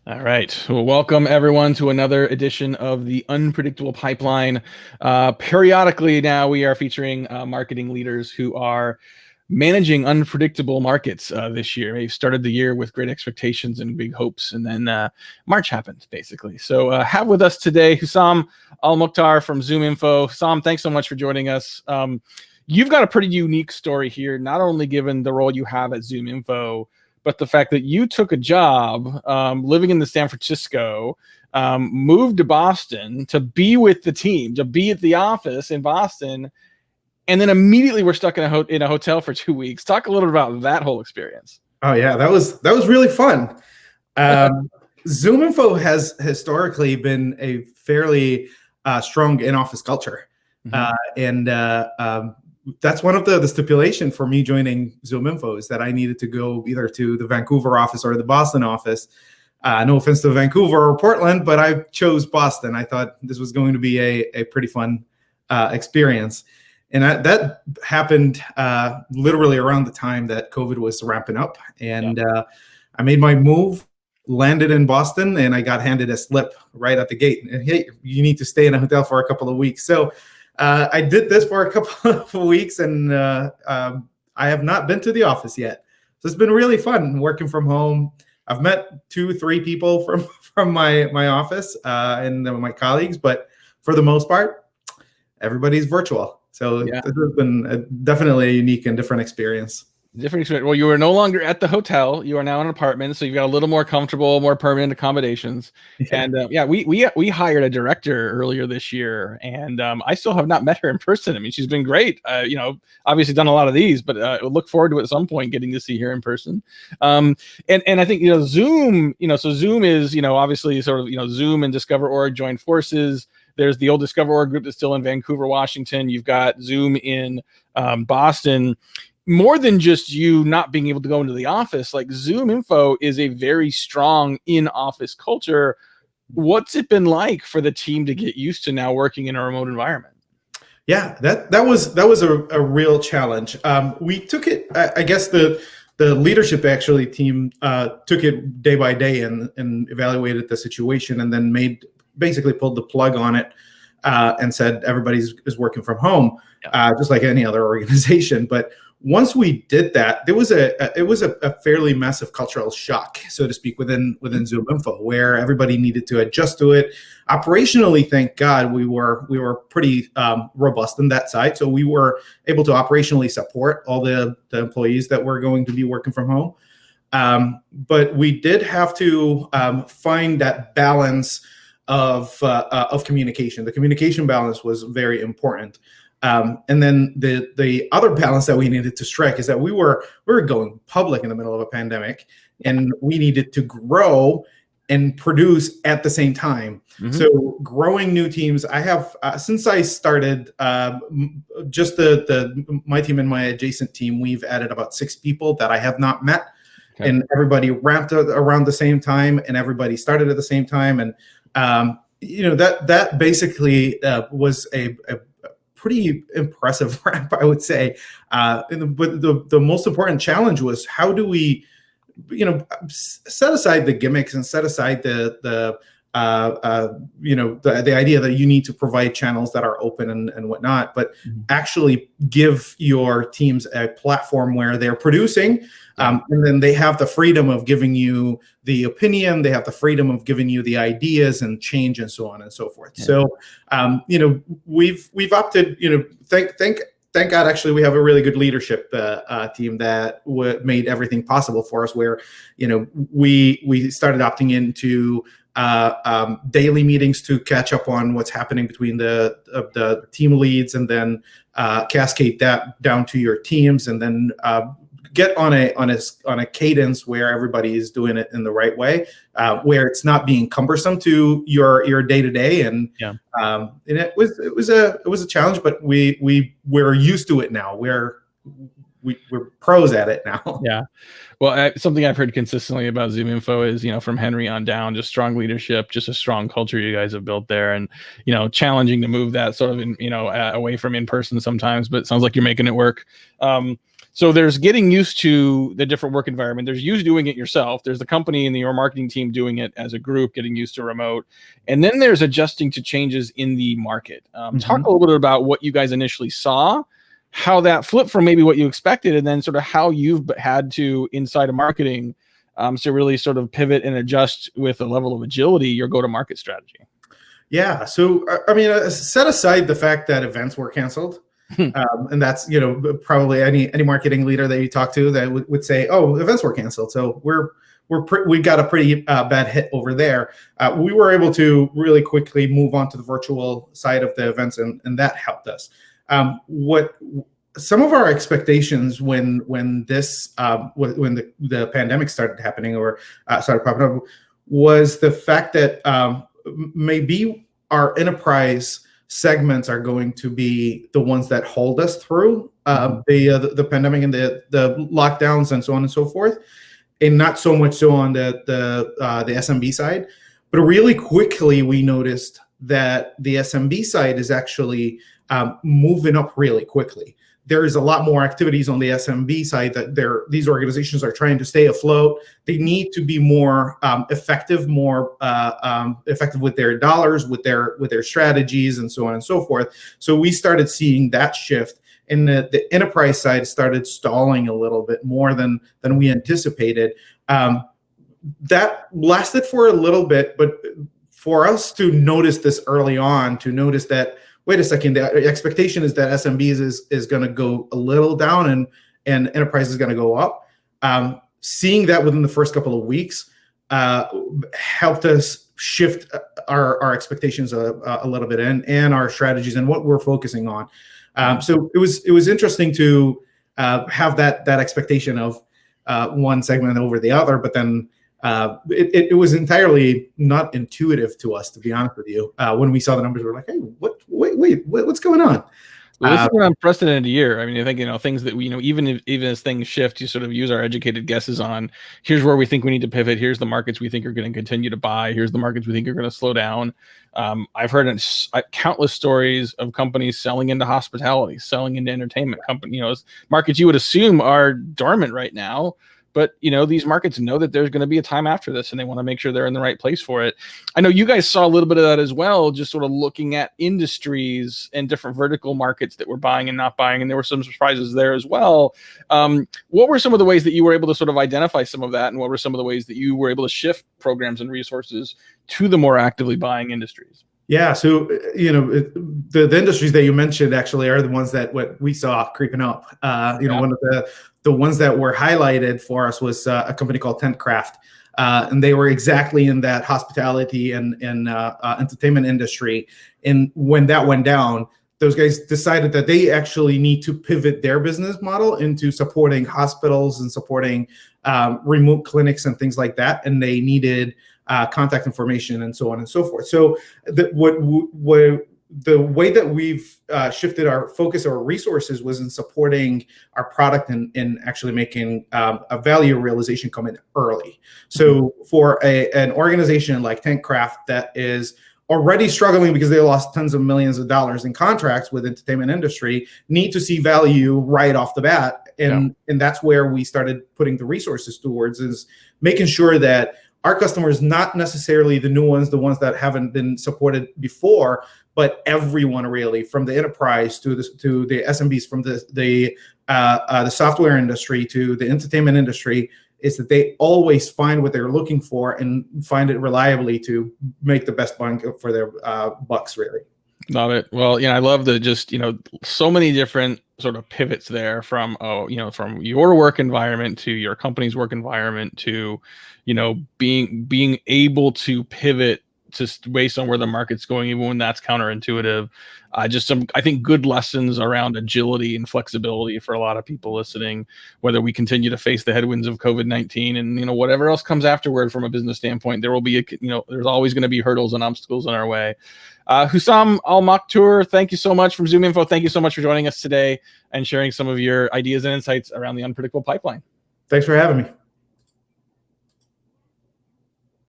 All right. Well, welcome everyone to another edition of the Unpredictable Pipeline. Periodically now we are featuring marketing leaders who are managing unpredictable markets this year. They started the year with great expectations and big hopes, and then March happened, basically. So have with us today Hussam Al Mukhtar from ZoomInfo. Hussam, thanks so much for joining us. You've got a pretty unique story here, not only given the role you have at ZoomInfo, but the fact that you took a job living in the San Francisco, moved to Boston to be with the team, to be at the office in Boston, and then immediately we're stuck in a hotel for 2 weeks. Talk a little bit about that whole experience. Oh yeah, that was really fun. ZoomInfo has historically been a fairly strong in-office culture, and that's one of the stipulation for me joining ZoomInfo is that I needed to go either to the Vancouver office or the Boston office. No offense to Vancouver or Portland, but I chose Boston. I thought this was going to be a pretty fun experience. And that happened literally around the time that COVID was ramping up. And I made my move, landed in Boston, and I got handed a slip right at the gate. And, hey, you need to stay in a hotel for a couple of weeks. So I did this for a couple of weeks, and I have not been to the office yet. So it's been really fun working from home. I've met 2-3 people from my office and my colleagues, but for the most part, everybody's virtual. So this has been definitely a unique and different experience. Different experience. Well, you are no longer at the hotel. You are now in an apartment, so you've got a little more comfortable, more permanent accommodations. Yeah. And we hired a director earlier this year, and I still have not met her in person. I mean, she's been great. Obviously done a lot of these, but look forward to at some point getting to see her in person. And I think Zoom. So Zoom is obviously sort of Zoom and Discover.org joined forces. There's the old Discover.org group that's still in Vancouver, Washington. You've got Zoom in Boston. More than just you not being able to go into the office, like ZoomInfo is a very strong in-office culture. What's it been like for the team to get used to now working in a remote environment? Yeah, that was a real challenge. We took it. I guess the leadership team took it day by day and evaluated the situation, and then basically pulled the plug on it and said everybody is working from home, just like any other organization. But once we did that, it was a fairly massive cultural shock, so to speak, within ZoomInfo, where everybody needed to adjust to it. Operationally, thank God, we were pretty robust on that side, so we were able to operationally support all the employees that were going to be working from home. But we did have to find that balance of communication. The communication balance was very important. And then the other balance that we needed to strike is that we were going public in the middle of a pandemic, and we needed to grow and produce at the same time. So growing new teams, I have since I started just my team and my adjacent team, we've added about 6 people that I have not met, and everybody ramped around the same time, and everybody started at the same time, and that basically was a pretty impressive ramp, I would say. But the most important challenge was, how do we, set aside the gimmicks and set aside the idea that you need to provide channels that are open and whatnot, but actually give your teams a platform where they're producing, and then they have the freedom of giving you the opinion, they have the freedom of giving you the ideas and change and so on and so forth. So, we've opted, thank God, actually, we have a really good leadership team that made everything possible for us, where, we started opting into daily meetings to catch up on what's happening between the team leads, and then cascade that down to your teams, and then get on a cadence where everybody is doing it in the right way, where it's not being cumbersome to your day to day. And it was a challenge, but we're used to it now. We're pros at it now. Yeah. Well, something I've heard consistently about ZoomInfo is, from Henry on down, just strong leadership, just a strong culture you guys have built there, and, challenging to move that sort of, away from in person sometimes, but it sounds like you're making it work. So there's getting used to the different work environment. There's you doing it yourself. There's the company and your marketing team doing it as a group, getting used to remote. And then there's adjusting to changes in the market. Talk a little bit about what you guys initially saw, how that flipped from maybe what you expected, and then sort of how you've had to, inside of marketing, to really sort of pivot and adjust with a level of agility your go-to-market strategy. Yeah. So, I mean, set aside the fact that events were canceled. And that's, probably any marketing leader that you talk to that would say, oh, events were canceled. So we got a pretty bad hit over there. We were able to really quickly move on to the virtual side of the events, and that helped us. What some of our expectations when the pandemic started happening or started popping up was the fact that maybe our enterprise segments are going to be the ones that hold us through the pandemic and the lockdowns and so on and so forth, and not so much so on the SMB side. But really quickly, we noticed that the SMB side is actually moving up really quickly. There is a lot more activities on the SMB side that these organizations are trying to stay afloat. They need to be more effective with their dollars, with their strategies, and so on and so forth. So we started seeing that shift, and the enterprise side started stalling a little bit more than we anticipated. That lasted for a little bit, but for us to notice this early on, to notice that, wait a second, the expectation is that SMBs is going to go a little down and enterprise is going to go up. Seeing that within the first couple of weeks helped us shift our expectations a little bit and our strategies and what we're focusing on. So it was interesting to have that expectation of one segment over the other, but then it was entirely not intuitive to us, to be honest with you. When we saw the numbers, we were like, hey, wait, what's going on? Well, this is an unprecedented year. I mean, I think, things that we, even as things shift, you sort of use our educated guesses on, here's where we think we need to pivot. Here's the markets we think are going to continue to buy. Here's the markets we think are going to slow down. I've heard countless stories of companies selling into hospitality, selling into entertainment companies, markets you would assume are dormant right now. But, these markets know that there's going to be a time after this, and they want to make sure they're in the right place for it. I know you guys saw a little bit of that as well, just sort of looking at industries and different vertical markets that were buying and not buying, and there were some surprises there as well. What were some of the ways that you were able to sort of identify some of that, and what were some of the ways that you were able to shift programs and resources to the more actively buying industries? Yeah, so the industries that you mentioned actually are the ones that what we saw creeping up. One of the ones that were highlighted for us was a company called Tentcraft, and they were exactly in that hospitality and entertainment industry. And when that went down, those guys decided that they actually need to pivot their business model into supporting hospitals and supporting remote clinics and things like that, and they needed contact information and so on and so forth. So the way that we've shifted our focus, our resources, was in supporting our product and actually making a value realization come in early. So for an organization like Tentcraft that is already struggling because they lost tons of millions of dollars in contracts with entertainment industry, need to see value right off the bat. And that's where we started putting the resources towards, is making sure that our customers, not necessarily the new ones, the ones that haven't been supported before, but everyone really, from the enterprise to the SMBs, from the software industry to the entertainment industry, is that they always find what they're looking for and find it reliably to make the best bang for their bucks, really. Love it. Well, I love the so many different sort of pivots there from your work environment to your company's work environment to, being able to pivot just based on where the market's going, even when that's counterintuitive. I think good lessons around agility and flexibility for a lot of people listening, whether we continue to face the headwinds of COVID-19 and, whatever else comes afterward from a business standpoint, there will be, there's always going to be hurdles and obstacles in our way. Hussam Al Mukhtar, thank you so much from ZoomInfo. Thank you so much for joining us today and sharing some of your ideas and insights around the unpredictable pipeline. Thanks for having me.